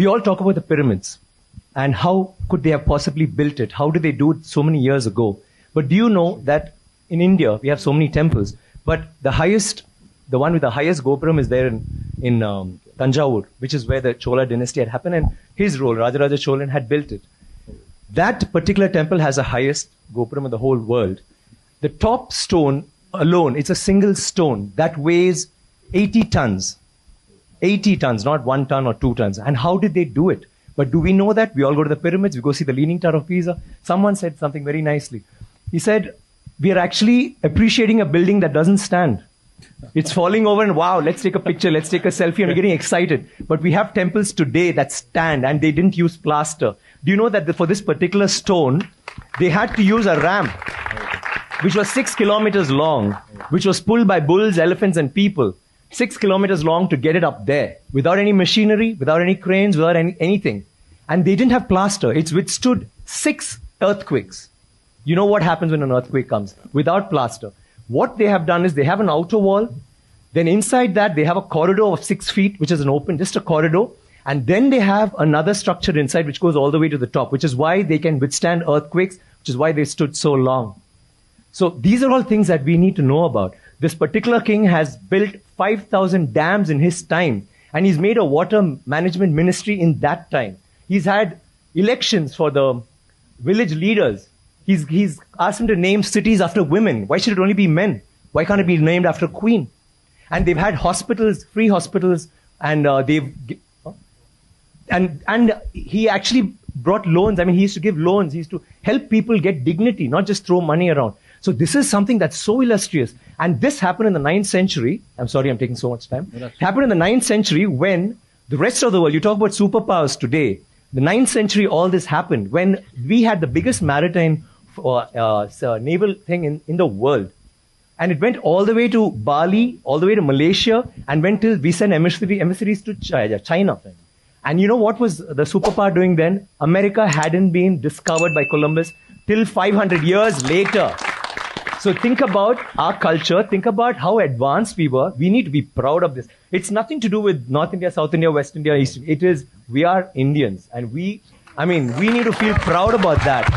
we all talk about the pyramids and how could they have possibly built it? How did they do it so many years ago? But do you know that in India, we have so many temples, but the one with the highest Gopuram is there in Tanjavur, which is where the Chola dynasty had happened, and his role, Rajaraja Cholan, had built it. That particular temple has the highest Gopuram in the whole world. The top stone alone, it's a single stone that weighs 80 tons. 80 tons, not 1 ton or 2 tons. And how did they do it? But do we know that? We all go to the pyramids, we go see the Leaning Tower of Pisa. Someone said something very nicely. He said, we are actually appreciating a building that doesn't stand. It's falling over and wow, let's take a picture, let's take a selfie, and we're getting excited. But we have temples today that stand and they didn't use plaster. Do you know that for this particular stone, they had to use a ramp, which was 6 kilometers long, which was pulled by bulls, elephants, and people. 6 kilometers long to get it up there, without any machinery, without any cranes, without anything. And they didn't have plaster. It's withstood 6 earthquakes. You know what happens when an earthquake comes? Without plaster. What they have done is they have an outer wall. Then inside that, they have a corridor of 6 feet, which is an open, just a corridor. And then they have another structure inside, which goes all the way to the top, which is why they can withstand earthquakes, which is why they stood so long. So these are all things that we need to know about. This particular king has built 5,000 dams in his time, and he's made a water management ministry in that time. He's had elections for the village leaders. He's asked them to name cities after women. Why should it only be men? Why can't it be named after a queen? And they've had hospitals, free hospitals, and he actually brought loans. I mean, he used to give loans. He used to help people get dignity, not just throw money around. So this is something that's so illustrious. And this happened in the 9th century. I'm sorry, I'm taking so much time. It happened in the 9th century when the rest of the world, you talk about superpowers today, the 9th century, all this happened when we had the biggest maritime naval thing in the world. And it went all the way to Bali, all the way to Malaysia, and went till we sent emissaries to China. And you know what was the superpower doing then? America hadn't been discovered by Columbus till 500 years later. So think about our culture, think about how advanced we were. We need to be proud of this. It's nothing to do with North India, South India, West India, East India. It is, we are Indians. And we need to feel proud about that.